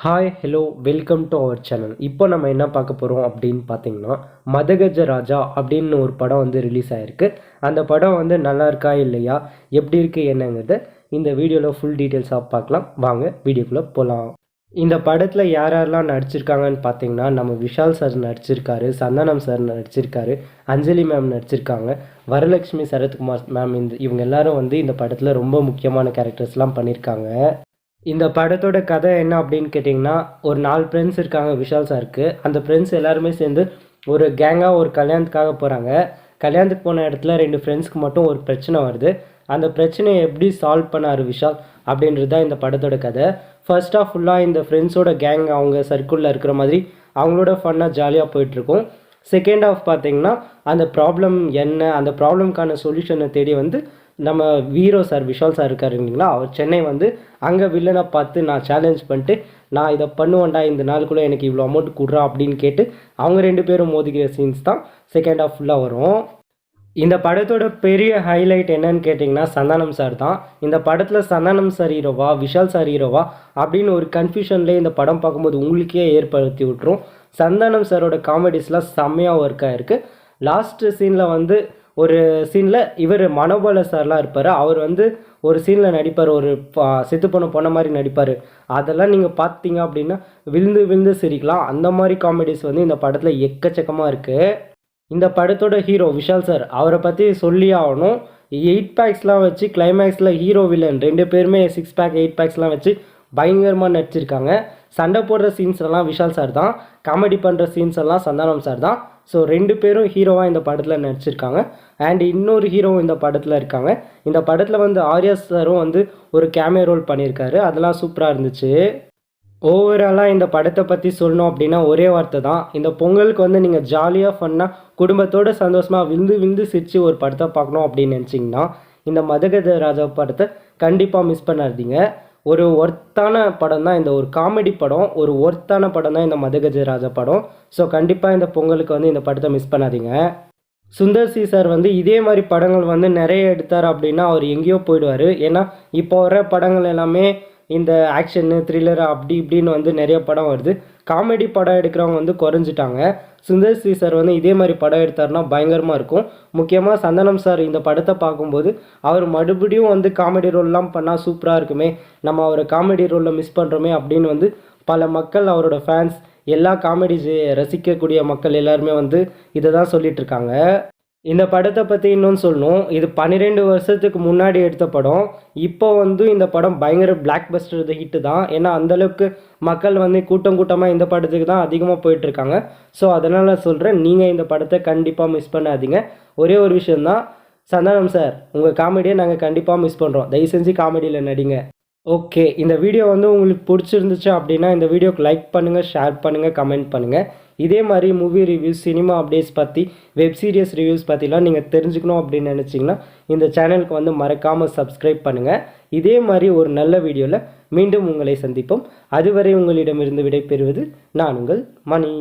Hi hello welcome to our channel. இப்போ நம்ம என்ன பார்க்க போகிறோம் அப்படின்னு பார்த்தீங்கன்னா, மதகஜ ராஜா அப்படின்னு ஒரு படம் வந்து ரிலீஸ் ஆகிருக்கு. அந்த படம் வந்து நல்லா இருக்கா இல்லையா, எப்படி இருக்குது என்னங்கிறத இந்த வீடியோவில் ஃபுல் டீட்டெயில்ஸாக பார்க்கலாம். வாங்க வீடியோக்குள்ளே போகலாம். இந்த படத்தில் யார் யாரெல்லாம் நடிச்சிருக்காங்கன்னு பார்த்தீங்கன்னா, நம்ம விஷால் சார் நடிச்சிருக்காரு, சந்தானம் சார் நடிச்சிருக்காரு, அஞ்சலி மேம் நடிச்சிருக்காங்க, வரலட்சுமி சரத்குமார் மேம். இவங்க எல்லாரும் வந்து இந்த படத்தில் ரொம்ப முக்கியமான கேரக்டர்ஸ்லாம் பண்ணியிருக்காங்க. இந்த படத்தோட கதை என்ன அப்படின்னு கேட்டிங்கன்னா, ஒரு 4 ஃப்ரெண்ட்ஸ் இருக்காங்க விஷால் சாருக்கு. அந்த ஃப்ரெண்ட்ஸ் எல்லாருமே சேர்ந்து ஒரு கேங்காக ஒரு கல்யாணத்துக்காக போகிறாங்க. கல்யாணத்துக்கு போன இடத்துல 2 ஃப்ரெண்ட்ஸ்க்கு மட்டும் ஒரு பிரச்சனை வருது. அந்த பிரச்சனையை எப்படி சால்வ் பண்ணார் விஷால் அப்படின்றது தான் இந்த படத்தோட கதை. ஃபர்ஸ்ட் ஆஃப் ஃபுல்லாக இந்த ஃப்ரெண்ட்ஸோட கேங் அவங்க சர்க்கிளில் இருக்கிற மாதிரி அவங்களோட ஃபன்னாக ஜாலியாக போயிட்டுருக்கும். செகண்ட் ஆஃப் பார்த்தீங்கன்னா, அந்த ப்ராப்ளம் என்ன, அந்த ப்ராப்ளம்க்கான சொல்யூஷனை தேடி வந்து நம்ம வீரோ சார் விஷால் சார் இருக்கார் இல்லைங்களா, அவர் சென்னை வந்து அங்கே வில்லனை பார்த்து நான் சேலஞ்ச் பண்ணிட்டு நான் இதை பண்ணுவேன்டா, இந்த நாளுக்குள்ளே எனக்கு இவ்வளோ அமௌண்ட் கொடுறா அப்படின்னு கேட்டு அவங்க 2 பேரும் மோதிக்கிற சீன்ஸ் தான் செகண்ட் ஆஃப் ஃபுல்லாக வரும். இந்த படத்தோட பெரிய ஹைலைட் என்னன்னு கேட்டிங்கன்னா சந்தானம் சார் தான். இந்த படத்தில் சந்தானம் சார் ஹீரோவா விஷால் சார் ஹீரோவா அப்படின்னு ஒரு கன்ஃபியூஷன்லேயே இந்த படம் பார்க்கும்போது உங்களுக்கே ஏற்படுத்தி விட்டுரும். சந்தானம் சாரோட காமெடிஸ்லாம் செம்மையாக ஒர்க் ஆகிருக்கு. லாஸ்ட் சீனில் வந்து ஒரு சீனில் இவர் மனோபால சார்லாம் இருப்பார். அவர் வந்து ஒரு சீனில் நடிப்பார், ஒரு செத்து பொண்ணை மாதிரி நடிப்பார். அதெல்லாம் நீங்கள் பார்த்தீங்க அப்படின்னா விழுந்து விழுந்து சிரிக்கலாம். அந்த மாதிரி காமெடிஸ் வந்து இந்த படத்தில் எக்கச்சக்கமாக இருக்குது. இந்த படத்தோட ஹீரோ விஷால் சார், அவரை பற்றி சொல்லி ஆகணும். 8 பேக்ஸ்லாம் வச்சு கிளைமேக்ஸில் ஹீரோ வில்லன் 2 பேருமே 6 பேக் 8 பேக்ஸ்லாம் வச்சு பயங்கரமாக நடிச்சிருக்காங்க. சண்டை போடுற சீன்ஸ் எல்லாம் விஷால் சார் தான், காமெடி பண்ணுற சீன்ஸ் எல்லாம் சந்தானம் சார் தான். ஸோ 2 பேரும் ஹீரோவாக இந்த படத்தில் நடிச்சிருக்காங்க. அண்ட் இன்னொரு ஹீரோவும் இந்த படத்தில் இருக்காங்க. இந்த படத்தில் வந்து ஆர்யா சாரும் வந்து ஒரு கேமியோ ரோல் பண்ணியிருக்காரு. அதெல்லாம் சூப்பராக இருந்துச்சு. ஓவராலாக இந்த படத்தை பற்றி சொல்லணும் அப்படின்னா ஒரே வார்த்தை தான். இந்த பொங்கலுக்கு வந்து நீங்கள் ஜாலியாக ஃபன்னாக குடும்பத்தோடு சந்தோஷமாக விழுந்து விழுந்து சிரித்து ஒரு படத்தை பார்க்கணும் அப்படின்னு நினச்சிங்கன்னா இந்த மதகஜ ராஜா படத்தை கண்டிப்பாக மிஸ் பண்ணாதீங்க. ஒரு ஒர்த்தான படம் தான் இந்த, ஒரு காமெடி படம், ஒரு ஒர்த்தான படம் தான் இந்த மதகஜ ராஜா படம். ஸோ கண்டிப்பாக இந்த பொங்கலுக்கு வந்து இந்த படத்தை மிஸ் பண்ணாதீங்க. சுந்தர் சி சார் வந்து இதே மாதிரி படங்கள் வந்து நிறைய எடுத்தார் அப்படின்னா அவர் எங்கேயோ போயிடுவார். ஏன்னா இப்போ வர படங்கள் எல்லாமே இந்த ஆக்ஷனு த்ரில்லரு அப்படி இப்படின்னு வந்து நிறைய படம் வருது. காமெடி படம் எடுக்கிறவங்க வந்து குறைஞ்சிட்டாங்க. சுந்தர் சி சார் வந்து இதே மாதிரி படம் எடுத்தார்னா பயங்கரமாக இருக்கும். முக்கியமாக சந்தானம் சார் இந்த படத்தை பார்க்கும்போது அவர் மறுபடியும் வந்து காமெடி ரோல்லாம் பண்ணால் சூப்பராக இருக்குமே, நம்ம அவரை காமெடி ரோலில் மிஸ் பண்ணுறோமே அப்படின்னு வந்து பல மக்கள், அவரோட ஃபேன்ஸ், எல்லா காமெடி ரசிக்கக்கூடிய மக்கள் எல்லாருமே வந்து இதை தான் சொல்லிட்டு இருக்காங்க. இந்த படத்தை பற்றி இன்னொன்று சொல்லணும், இது 12 வருஷத்துக்கு முன்னாடி எடுத்த படம். இப்போ வந்து இந்த படம் பயங்கர பிளாக் பஸ்டர் ஹிட்டு தான். ஏன்னா அந்தளவுக்கு மக்கள் வந்து கூட்டம் கூட்டமாக இந்த படத்துக்கு தான் அதிகமாக போயிட்டுருக்காங்க. ஸோ அதனால் சொல்கிறேன், நீங்கள் இந்த படத்தை கண்டிப்பாக மிஸ் பண்ணாதீங்க. ஒரே ஒரு விஷயந்தான், சந்தானம் சார் உங்கள் காமெடியை நாங்கள் கண்டிப்பாக மிஸ் பண்ணுறோம், தயவு செஞ்சு காமெடியில் நடிங்க. ஓகே, இந்த வீடியோ வந்து உங்களுக்கு பிடிச்சிருந்துச்சு அப்படின்னா இந்த வீடியோக்கு லைக் பண்ணுங்கள், ஷேர் பண்ணுங்கள், கமெண்ட் பண்ணுங்கள். இதே மாதிரி மூவி ரிவ்யூஸ், சினிமா அப்டேட்ஸ் பற்றி, வெப் சீரிஸ் ரிவ்யூஸ் பற்றிலாம் நீங்கள் தெரிஞ்சுக்கணும் அப்படின்னு நினச்சிங்கன்னா இந்த சேனலுக்கு வந்து மறக்காமல் சப்ஸ்கிரைப் பண்ணுங்கள். இதே மாதிரி ஒரு நல்ல வீடியோவில் மீண்டும் உங்களை சந்திப்போம். அதுவரை உங்களிடமிருந்து விடைபெறுவது நான் உங்கள் மணி.